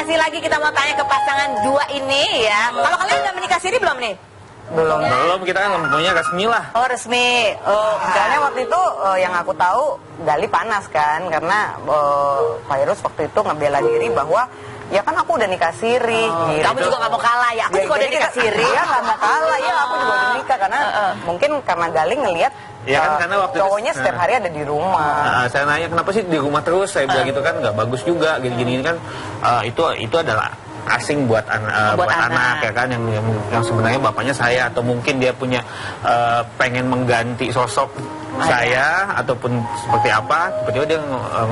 masih lagi kita mau tanya ke pasangan dua ini ya. Kalau kalian udah menikah siri belum nih? Belum, kita kan mempunyai resmi lah. Oh resmi. Oh, Soalnya waktu itu yang aku tahu Gali panas kan, karena Virus waktu itu ngebela diri bahwa ya kan aku udah nikah siri. Gitu. Kamu juga gak mau kalah ya? Aku juga udah nikah siri. Iya gak mau kalah, ya aku juga udah nikah karena mungkin karena Gali ngelihat Ya kan karena waktu cowoknya itu, setiap hari ada di rumah. Saya nanya kenapa sih di rumah terus, saya bilang gitu kan nggak bagus juga gini-gini kan. Itu adalah asing buat anak ya kan, yang sebenarnya bapaknya saya, atau mungkin dia punya pengen mengganti sosok saya ataupun seperti apa, tiba-tiba dia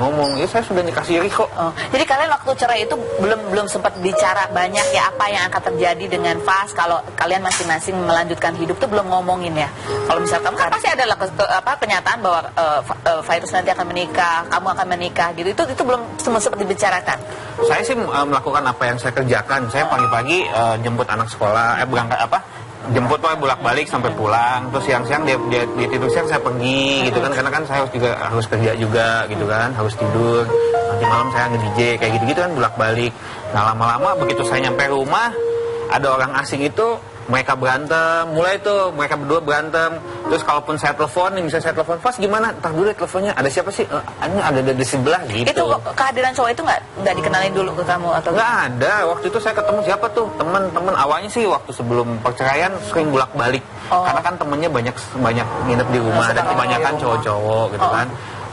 ngomong ya saya sudah nikah siri kok. Jadi kalian waktu cerai itu belum sempat bicara banyak ya apa yang akan terjadi dengan Fas kalau kalian masing-masing melanjutkan hidup tuh belum ngomongin ya. Kalau misalkan kan pasti adalah kenyataan bahwa Virus nanti akan menikah, kamu akan menikah gitu. Itu belum sempat dibicarakan. Saya sih melakukan apa yang saya kerjakan. Saya pagi-pagi jemput anak sekolah, berangkat jemput bolak-balik sampai pulang, terus siang-siang dia tidur siang, saya pergi gitu kan, karena kan saya harus kerja juga gitu kan, harus tidur, nanti malam saya nge-DJ kayak gitu-gitu kan, bolak-balik. Nah lama-lama begitu saya nyampe rumah, ada orang asing itu, mereka berantem, mulai tuh mereka berdua berantem. Terus kalaupun saya telepon, misalnya saya telepon, Fas gimana? Ntar dulu teleponnya, ada siapa sih? Ada di sebelah gitu. Itu kehadiran cowok itu nggak dikenalin dulu ke kamu atau? Nggak ada. Waktu itu saya ketemu siapa tuh? Temen awalnya sih waktu sebelum perceraian sering bolak-balik. Karena kan temennya banyak nginep di rumah dan kebanyakan cowok-cowok gitu kan.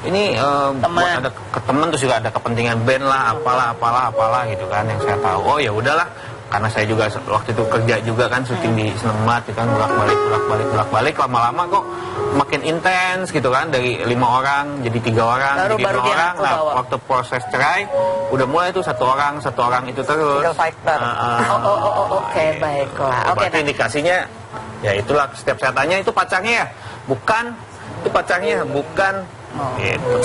Ini buat ada temen, terus juga ada kepentingan band lah, apalah gitu kan yang saya tahu. Oh ya udahlah. Karena saya juga waktu itu kerja juga kan, syuting di Senemat gitu kan, bolak-balik, lama-lama kok makin intens gitu kan, dari 5 orang jadi 3 orang, jadi 5 orang. Nah, waktu proses cerai udah mulai tuh satu orang itu terus. Single fighter. Oke, baiklah. Berarti indikasinya ya itulah, setiap saya tanya itu pacarnya ya? Bukan. Itu pacarnya, bukan. Gitu.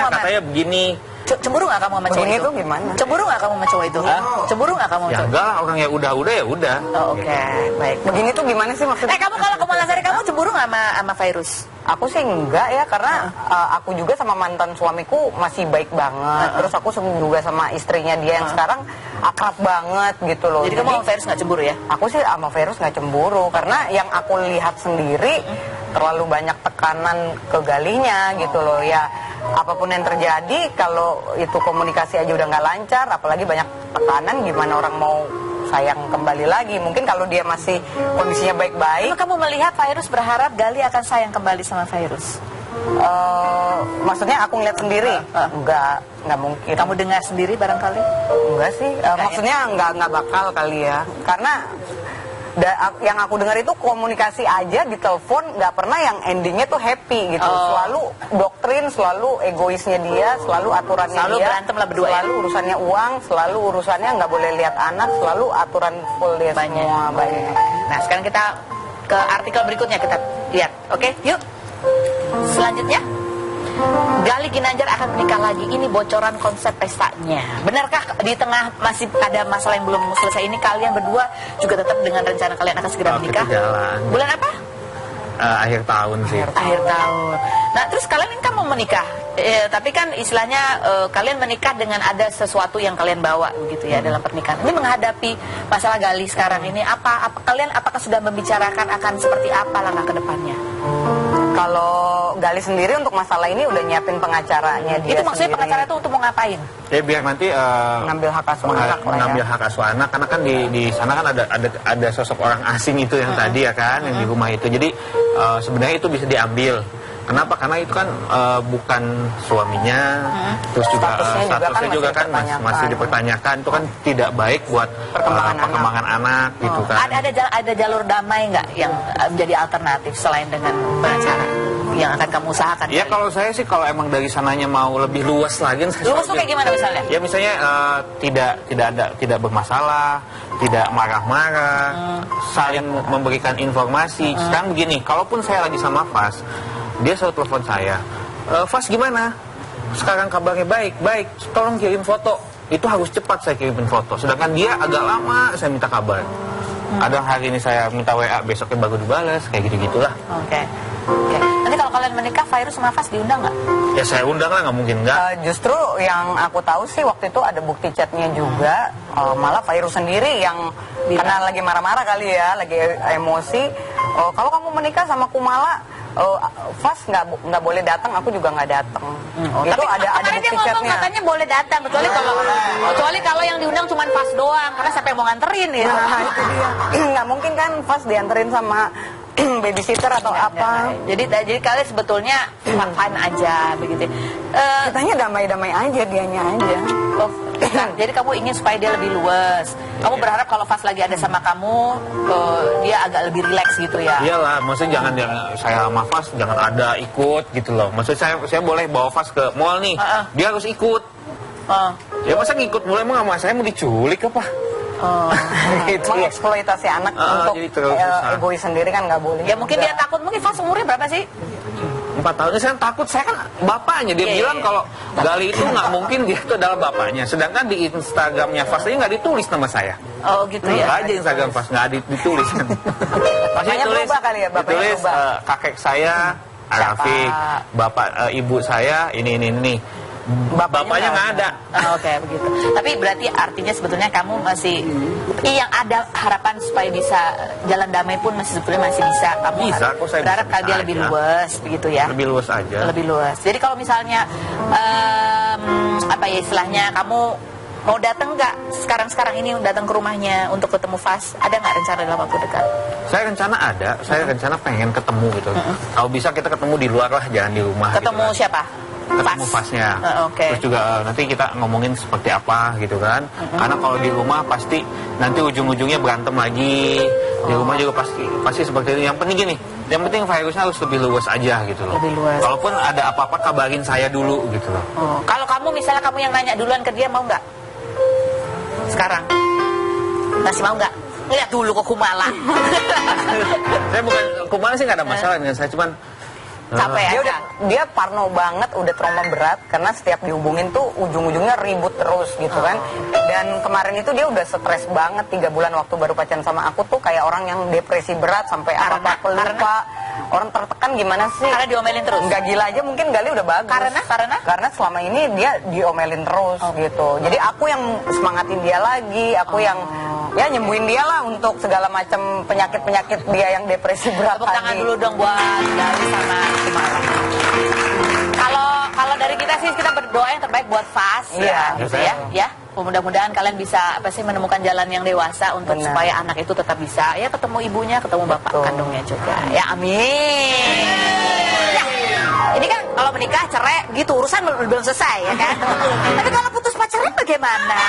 Katanya begini. Cemburu gak kamu sama cowok itu? Gimana? Cemburu gak kamu sama cowok itu? Cemburu gak kamu sama cowok? Ya enggak, orang ya udah ya udah. Oke, baik. Begini tuh gimana sih maksudnya? Kamu kalau ke Malasari, kamu cemburu gak sama Virus? Aku sih enggak ya, karena aku juga sama mantan suamiku masih baik banget. Terus aku juga sama istrinya dia yang sekarang akrab banget gitu loh. Jadi kamu sama Virus gak cemburu ya? Aku sih sama Virus gak cemburu, karena yang aku lihat sendiri terlalu banyak tekanan ke Galinya gitu loh ya. Apapun yang terjadi, kalau itu komunikasi aja udah nggak lancar, apalagi banyak tekanan, gimana orang mau sayang kembali lagi? Mungkin kalau dia masih kondisinya baik-baik. Kamu melihat Virus berharap Gali akan sayang kembali sama Virus? Maksudnya aku ngeliat sendiri? Nggak mungkin. Kamu dengar sendiri barangkali? Enggak sih, maksudnya nggak bakal kali ya, karena yang aku dengar itu komunikasi aja di telepon, nggak pernah yang endingnya tuh happy gitu. Selalu doktrin, selalu egoisnya dia, selalu aturannya selalu dia, berantem lah berdua, selalu urusannya uang, selalu urusannya nggak boleh lihat anak, selalu aturan full dia semua banyak. Nah sekarang kita ke artikel berikutnya, kita lihat. Oke, yuk. Selanjutnya, Gali Ginanjar akan menikah lagi. Ini bocoran konsep pestanya. Benarkah di tengah masih ada masalah yang belum selesai ini, kalian berdua juga tetap dengan rencana kalian akan segera menikah? Bulan apa? Akhir tahun sih. Akhir tahun. Nah terus kalian kan mau menikah, tapi kan istilahnya kalian menikah dengan ada sesuatu yang kalian bawa begitu ya dalam pernikahan. Ini menghadapi masalah Gali sekarang ini, kalian apakah sudah membicarakan akan seperti apa langkah ke depannya? Kalau Gali sendiri untuk masalah ini udah nyiapin pengacaranya dia. Itu maksudnya sendiri. pengacara itu untuk mau ngapain? Ya biar nanti ngambil hak asuh anak, mengambil hak asuh anak, karena kan di sana kan ada sosok orang asing itu yang tadi ya kan, yang di rumah itu. Jadi sebenarnya itu bisa diambil. Kenapa? Karena itu kan bukan suaminya, terus juga statusnya juga kan masih dipertanyakan. Itu kan tidak baik buat perkembangan anak gitu kan. Ada jalur damai nggak yang menjadi alternatif selain dengan pengacara yang akan kamu usahakan? Ya kalau saya sih, kalau emang dari sananya mau lebih luas lagi. Luas tuh kayak gimana misalnya? Ya misalnya tidak bermasalah, tidak marah-marah, saling memberikan informasi. Sekarang begini, kalaupun saya lagi sama Fas, dia selalu telepon saya, Fas gimana? Sekarang kabarnya baik, tolong kirim foto. Itu harus cepat saya kirimin foto. Sedangkan dia agak lama saya minta kabar. Ada hari ini saya minta WA, besoknya baru dibalas, kayak gitu-gitulah. Oke. Nanti kalau kalian menikah, Fairuz sama Fas diundang nggak? Ya saya undang lah, nggak mungkin nggak. Justru yang aku tahu sih waktu itu ada bukti chatnya juga, malah Fairuz sendiri yang karena lagi marah-marah kali ya, lagi emosi. Kalau kamu menikah sama Kumala, Fas nggak boleh datang, aku juga nggak datang. Itu ada dia bukti ngomong chatnya. katanya boleh datang, kecuali kalau yang diundang cuma Fas doang, karena siapa yang mau nganterin ya. Nah, itu dia. Nggak mungkin kan Fas dianterin sama babysitter atau apa. Jadi kalian sebetulnya fun aja begitu. Katanya damai-damai aja, dianya aja. Jadi kamu ingin supaya dia lebih luas. Kamu berharap kalau Fas lagi ada sama kamu, dia agak lebih rileks gitu ya. Iyalah, maksudnya jangan saya sama Fas jangan ada ikut gitu loh. Maksudnya saya boleh bawa Fas ke mall nih, dia harus ikut. Ya masa ngikut mulai emang sama saya mau diculik apa? Gitu. Mengeksploitasi anak untuk egois sendiri kan nggak boleh. Ya mungkin dia takut, mungkin Fas umurnya berapa sih? 4 tahun. Saya takut, saya kan bapaknya. Dia bilang kalau Gali itu nggak mungkin dia itu adalah bapaknya. Sedangkan di Instagramnya Fas aja nggak ditulis nama saya. Oh gitu ya. Aja Instagram Fas nggak ditulis. Bapaknya berubah kali ya, bapaknya ditulis kakek saya Rafiq, bapak ibu saya ini. Bapaknya nggak ada. Oke, begitu. Tapi berarti artinya sebetulnya kamu masih yang ada harapan supaya bisa jalan damai pun sebetulnya masih bisa. Kamu bisa, kok saya berharap kalau dia lebih luas begitu ya. Lebih luas aja. Lebih luas. Jadi kalau misalnya apa ya istilahnya, kamu mau datang nggak sekarang ini datang ke rumahnya untuk ketemu Fas? Ada nggak rencana dalam waktu dekat? Saya rencana pengen ketemu gitu. Kalau bisa kita ketemu di luar lah, jangan di rumah. Ketemu gitu kan. siapa? Ketemu Fasnya. Terus juga nanti kita ngomongin seperti apa gitu kan. Karena kalau di rumah pasti nanti ujung-ujungnya berantem lagi. Di rumah juga pasti seperti itu. Yang penting gini, yang penting virusnya harus lebih luas aja gitu loh. Lebih luas. Kalaupun ada apa-apa kabarin saya dulu gitu loh. Kalau kamu misalnya kamu yang nanya duluan ke dia, mau nggak? Sekarang masih mau nggak? Lihat dulu ke Kumala. Saya bukan Kumala sih, nggak ada masalah dengan saya, cuman capek dia parno banget, udah trauma berat karena setiap dihubungin tuh ujung-ujungnya ribut terus gitu kan. Dan kemarin itu dia udah stres banget, 3 bulan waktu baru pacaran sama aku tuh kayak orang yang depresi berat sampai apa-apa pelupa. Orang tertekan gimana sih? Karena diomelin terus. Nggak gila aja mungkin Gali udah bagus. Karena selama ini dia diomelin terus gitu. Jadi aku yang semangatin dia lagi, aku yang ya nyembuhin dia lah untuk segala macam penyakit dia yang depresi berat. Tepuk tangan dulu dong buat Gali sama Kumala. Kalau dari kita sih kita berdoa yang terbaik buat Fas ya. Mudah-mudahan kalian bisa menemukan jalan yang dewasa untuk supaya anak itu tetap bisa ya ketemu ibunya, ketemu bapak kandungnya juga. Ya amin. Ya. Ini kan kalau menikah cerai gitu urusan belum selesai ya kan. Tapi kalau putus pacaran bagaimana?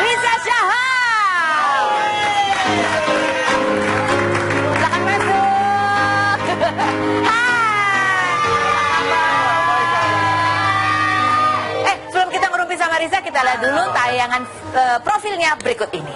Riza Syahab. Silakan masuk. Sebelum kita ngerumpi sama Riza, kita lihat dulu tayangan profilnya berikut ini.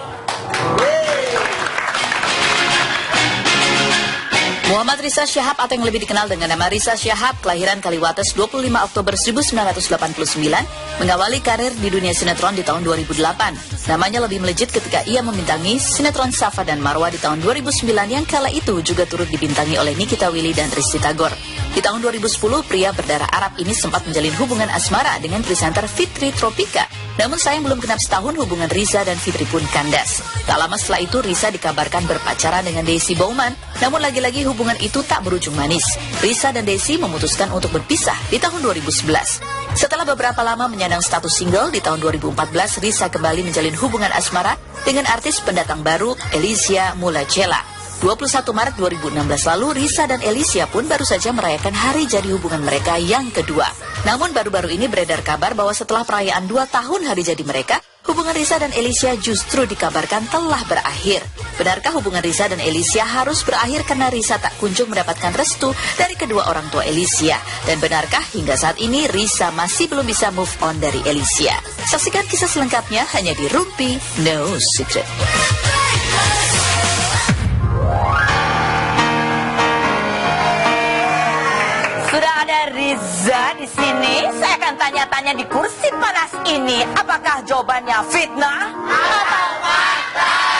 Muhammad Riza Syahab atau yang lebih dikenal dengan nama Riza Syahab, kelahiran Kaliwates 25 Oktober 1989, mengawali karir di dunia sinetron di tahun 2008. Namanya lebih melejit ketika ia membintangi sinetron Safa dan Marwa di tahun 2009 yang kala itu juga turut dibintangi oleh Nikita Willy dan Risty Tagor. Di tahun 2010, pria berdarah Arab ini sempat menjalin hubungan asmara dengan presenter Fitri Tropika. Namun sayang belum genap setahun hubungan Riza dan Fitri pun kandas. Tak lama setelah itu Riza dikabarkan berpacaran dengan Daisy Bauman, namun lagi-lagi hubungan itu tak berujung manis. Riza dan Daisy memutuskan untuk berpisah di tahun 2011. Setelah beberapa lama menyandang status single, di tahun 2014 Riza kembali menjalin hubungan asmara dengan artis pendatang baru Elysia Mulacela. 21 Maret 2016 lalu, Riza dan Elysia pun baru saja merayakan hari jadi hubungan mereka yang kedua. Namun baru-baru ini beredar kabar bahwa setelah perayaan 2 tahun hari jadi mereka, hubungan Riza dan Elysia justru dikabarkan telah berakhir. Benarkah hubungan Riza dan Elysia harus berakhir karena Riza tak kunjung mendapatkan restu dari kedua orang tua Elysia? Dan benarkah hingga saat ini Riza masih belum bisa move on dari Elysia? Saksikan kisah selengkapnya hanya di Rumpi No Secret. Sudah ada Riza di sini. Saya akan tanya-tanya di kursi panas ini. Apakah jawabannya fitnah atau fakta?